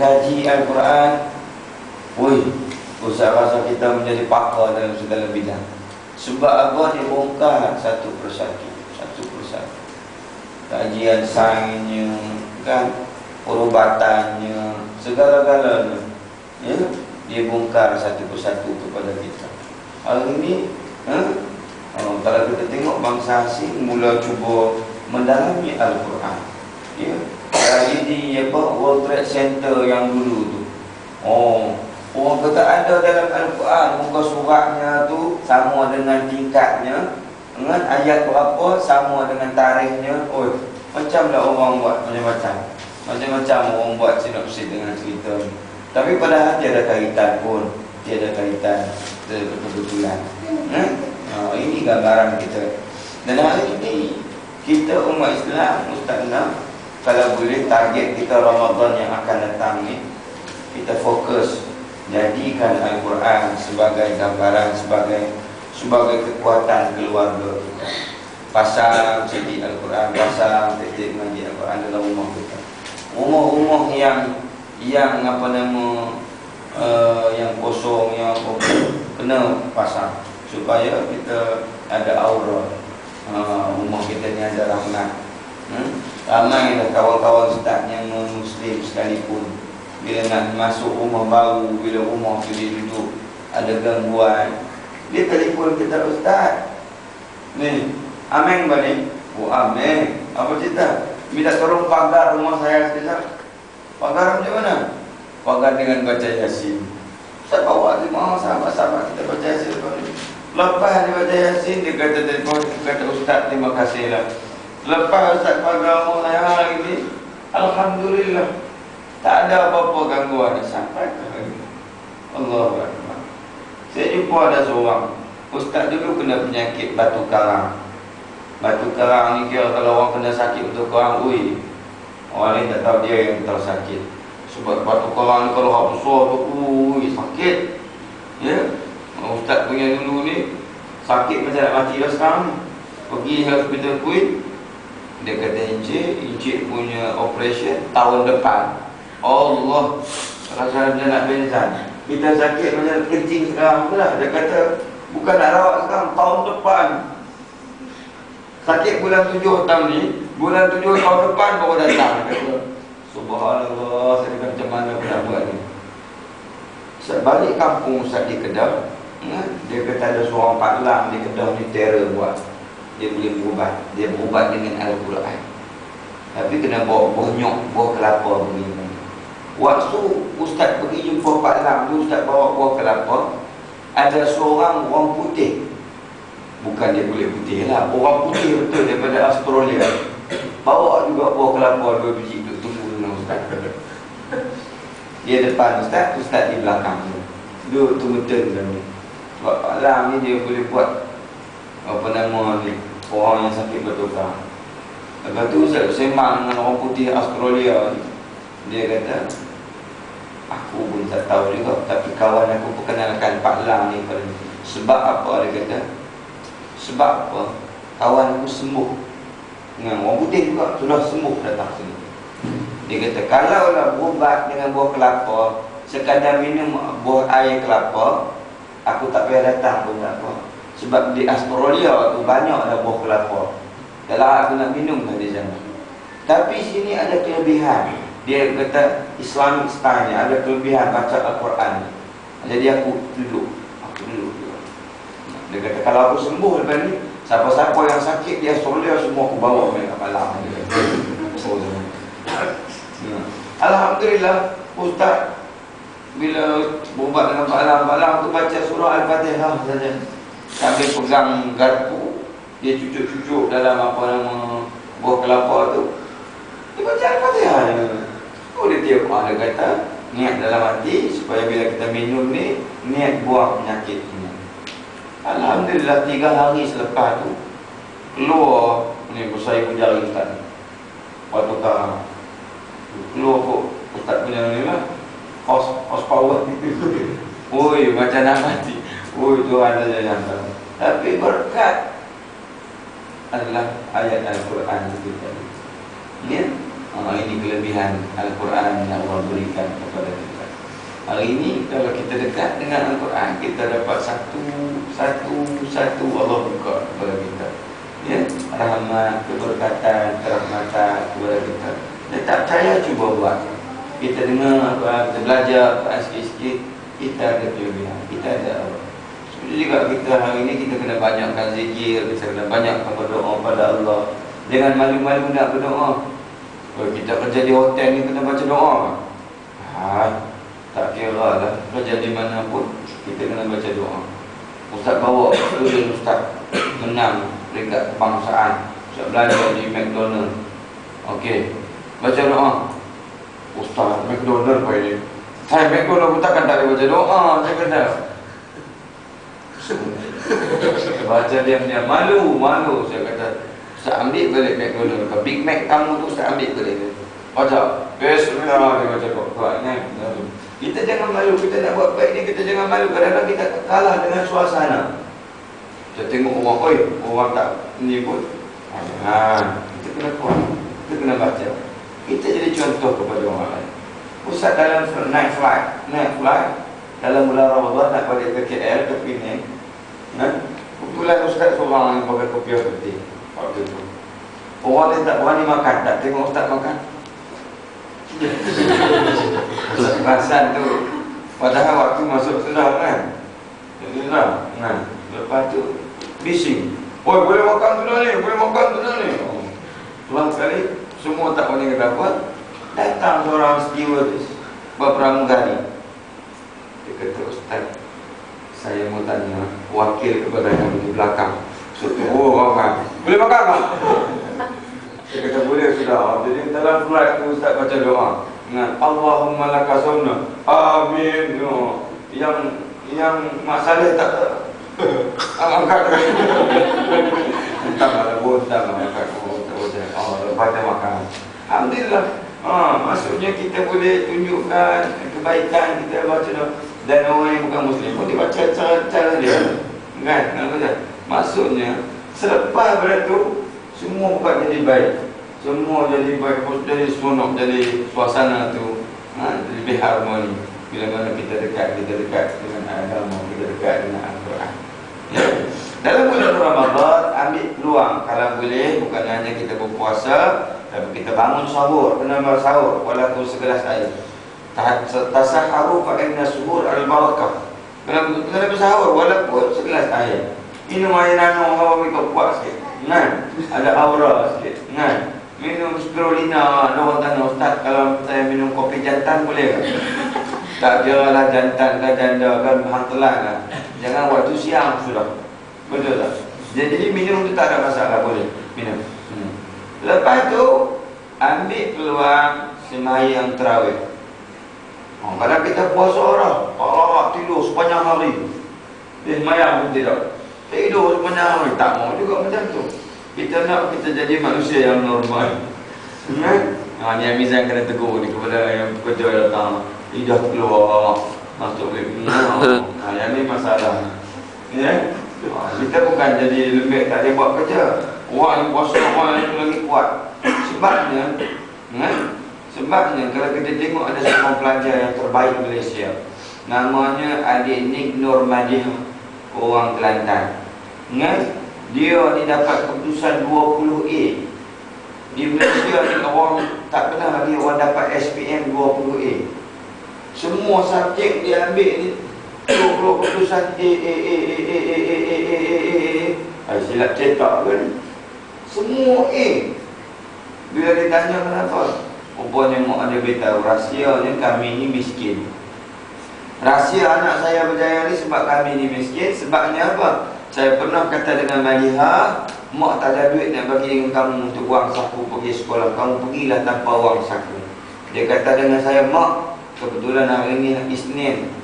mengkaji Al-Quran, saya rasa kita menjadi pakar dalam segala bidang. Sebab apa? Dia bongkar satu persatu. Kajian sainsnya, kan, perubatannya, segala-galanya, ya, dia bongkar satu persatu kepada kita. Hari ini, kalau kita tengok bangsa asing mula cuba mendalami Al-Quran, ya. Jadi World Trade Center yang dulu tu, orang kata ada dalam Al-Quran, muka suratnya tu sama dengan tingkatnya, dengan ayat berapa sama dengan tarikhnya. Macamlah orang buat macam-macam orang buat sinopsis dengan cerita ni. Tapi padahal tiada kaitan pun, tiada kaitan kebetulan. Ini gambaran kita. Dan hari ini kita umat Islam, Ustaz Nam, kalau boleh target kita Ramadan yang akan datang ni, kita fokus jadikan Al-Quran sebagai gambaran, sebagai kekuatan keluarga kita. Pasang CD Al-Quran, pasang titik mengaji Al-Quran dalam rumah kita. Rumah-rumah yang apa nama, yang kosong, yang kena pasang supaya kita ada aura. Rumah kita ni ada rahmat. Ramai dah kawan-kawan Ustaz yang non-Muslim sekalipun, bila nak masuk rumah baru, bila rumah tu dia duduk ada gangguan, dia telefon kita, Ustaz ni, Ameng balik. Ameng, apa cerita? Minta tolong pagar rumah saya sekejap. Pagar macam mana? Pagar dengan baca Yasin. Saya bawa lima sahabat-sahabat kita baca Yasin. Lepas dia baca Yasin, dia kata telefon, kata Ustaz terima kasih lah. Lepas Ustaz pagar rumah saya hari ni, alhamdulillah, tak ada apa-apa gangguan sampai ke hari ni. Allahu Akbar. Saya jumpa ada seorang Ustaz dulu kena penyakit batu karang. Batu karang ni kira kalau orang kena sakit batu karang, orang lain tak tahu, dia yang tahu sakit. Sebab batu karang ni kalau hak besar tu, sakit. Ya, Ustaz punya dulu ni sakit macam nak mati dah sekarang ni. Pergi hospital Queen, dia kata Encik punya operation tahun depan. Allah, rasa dia nak benzan. Kita sakit macam kencing sekarang tu lah. Dia kata bukan nak rawat sekarang, tahun depan. Sakit bulan 7 tahun ni, bulan 7 tahun depan baru datang. Dia kata, subhanallah, saya kata macam mana aku nak buat ni. Balik kampung Ustaz di Kedah, dia kata ada seorang Pak Lang di Kedah ni terror buat. Dia boleh berubat. Dia berubat dengan Al-Quran. Tapi kena bawa bonyok, buah kelapa begini. Waktu Ustaz pergi jumpa Pak Lang tu, Ustaz bawa buah kelapa, ada seorang orang putih. Bukan dia kulit putih lah, orang putih betul daripada Australia, bawa juga buah kelapa 2 biji duduk tunggu dengan Ustaz. Dia depan Ustaz, Ustaz di belakang tu, duduk tunggu turn kan ni. Sebab Pak Lang ni dia boleh buat apa nama ni, orang yang sakit bertukar. Lepas tu Ustaz sembang dengan orang putih Australia ni. Dia kata, aku pun tak tahu juga, tapi kawan aku perkenalkan Pak Lang ni pada ni. Sebab apa? Dia kata, sebab apa? Kawan aku sembuh dengan orang putih juga, sudah sembuh datang sini. Dia kata, kalau nak berubat dengan buah kelapa, sekadar minum buah air kelapa, aku tak payah datang pun tak apa. Sebab di Australia tu banyak ada buah kelapa. Kalau aku nak minum kan di sana. Tapi sini ada kelebihan. Dia kata Islamic style ni ada kelebihan baca Al-Quran. Jadi aku duduk. Dia kata kalau aku sembuh lepas ni, siapa-siapa yang sakit di Australia semua aku bawa mereka malam. Alhamdulillah, Ustaz bila berubat dengan Pak Lang tu baca surah Al-Fatihah saja. Sambil pegang garpu, dia cucuk-cucuk dalam apa nama buah kelapa tu. Dia baca Al-Fatihah dia. Dia tiap dia kata niat dalam hati supaya bila kita minum ni, niat buang penyakit ini. Alhamdulillah 3 hari selepas tu keluar ni bersaya pun jari Ustaz ni. Waktu karang keluar kok Ustaz punya ni lah, horsepower. Macam nak mati. Tuhan saja yang tahu. Tapi berkat adalah ayat Al-Quran itu tadi. Ya? Ini kelebihan Al-Quran yang Allah berikan kepada kita. Hari ini kalau kita dekat dengan Al-Quran, kita dapat satu Allah buka kepada kita. Ya, rahmat, keberkatan, kerahmatan kepada kita. Dan tak percaya, cuba buat. Kita dengar Al-Quran, kita belajar Al-Quran sikit-sikit, kita ada kelebihan, kita ada Allah. Jadi kalau kita hari ini kita kena banyakkan zikir, kita kena banyakkan berdoa pada Allah. Jangan malu-malu nak berdoa. Kalau kita kerja di hotel ni kena baca doa. Tak kira lah, kerja di mana pun kita kena baca doa. Ustaz bawa student Ustaz menang peringkat kebangsaan, Ustaz belajar di McDonald. Okey, baca doa. Ustaz McDonald apa ini? Saya McDonald pun takkan tak boleh baca doa. Saya kena baca diam-diam, malu saya kata. Ustaz ambil balik McDonald, Big Mac kamu tu Ustaz ambil balik. Baca Bismillah, dia baca doa kan. Kita jangan malu, kita nak buat baik ni, kita jangan malu. Kadang-kadang kita kalah dengan suasana. Kita tengok orang tak ni pun, kita kena kuat, kita kena baca. Kita jadi contoh kepada orang lain. Ustaz dalam naik flight dalam bulan Ramadan nak balik ke KL, ke Penang. Kebetulan Ustaz seorang yang pakai kopiah putih waktu tu. Orang lain tak berani makan, tak tengok Ustaz makan. Kelasan tu, padahal waktu masuk senang kan. Lepas tu bising, boleh makan tu dah ni, Pulang sekali, semua tak boleh kata apa. Datang seorang stewardess berpramugari. Dia kata, Ustaz, saya mau tanya wakil kepada yang di belakang. Orang boleh makan tak? Dia kata boleh sudah. Jadi dalam flight tu Ustaz baca doa. Ingat Allahumma laka sumna. Amin. Yang masalah tak angkat. Entah lah angkat. Lepas dia makan. Alhamdulillah. Maksudnya kita boleh tunjukkan kebaikan kita baca doa. Dan orang yang bukan Muslim pun dia baca cara dia. Kan? Maksudnya selepas itu semua bukan jadi baik. Semua jadi baik, jadi seronok, jadi suasana tu lebih harmoni. Bila mana kita dekat dengan agama, kita dekat dengan Al-Quran. Ya. Dalam bulan Ramadan, ambil peluang. Kalau boleh, bukan hanya kita berpuasa, tapi kita bangun sahur. Kena bersahur, walaupun segelas air. Tasaharu fa'inna suhur al-barakah. Kena bersahur, walaupun segelas air. Minum air nano, hawa mereka kuat sikit. Ada aura sikit. Minum spirulina. Ada orang tanya, Ustaz, kalau saya minum kopi jantan boleh tak? Tak kira lah jantan ke janda ke hantelan lah. Jangan waktu siang sudah. Betul tak? Jadi minum tu tak ada masalah, boleh minum. Lepas tu ambil peluang sembahyang tarawih. Kadang kita puasa orang, tidur sepanjang hari. Dia sembahyang pun tidak. Tidur sepanjang hari, tak mau juga macam tu. Kita nak kita jadi manusia yang normal. Ni Amizan kena tegur ni kepada yang pekerja datang. Lidah keluar, masuk bilik. Yang ni masalah. Ya? Kita bukan jadi lembek tak dia buat kerja. Orang yang puasa, orang yang lagi kuat. Sebabnya kalau kita tengok ada seorang pelajar yang terbaik Malaysia. Namanya Adik Nik Nur Madih, orang Kelantan. Dia ni dapat keputusan 20A. Di Malaysia ni orang tak pernah lagi orang dapat SPM 20A. Semua subjek dia ambil ni 20 keputusan A. Silap cetak kan. Semua A. Bila ditanya kenapa, rupanya mak ada beritahu rahsianya kami ni miskin. Rahsia anak saya berjaya ni sebab kami ni miskin. Sebabnya apa? Saya pernah kata dengan Maliha, mak tak ada duit nak bagi kamu untuk wang saku pergi sekolah. Kamu pergilah tanpa wang saku. Dia kata dengan saya, mak, kebetulan hari ni Isnin,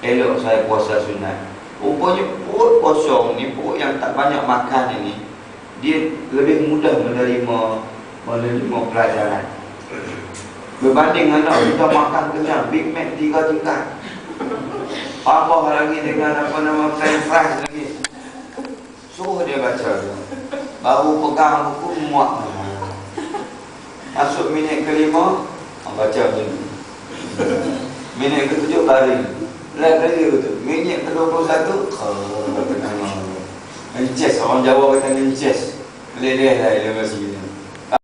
elok saya puasa sunat. Rupanya perut kosong ni, perut yang tak banyak makan ini, dia lebih mudah menerima pelajaran. Berbanding anak kita makan kenyang, Big Mac 3 tingkat. Tambah lagi dengan french fries lagi. Suruh dia baca. Baru pegang buku muak. Masuk minit kelima, baca macam ni. Minit ke-7 baring. Lagi betul. Minit ke-21 mences. Orang Jawa kata mences. Leleh lah dia masih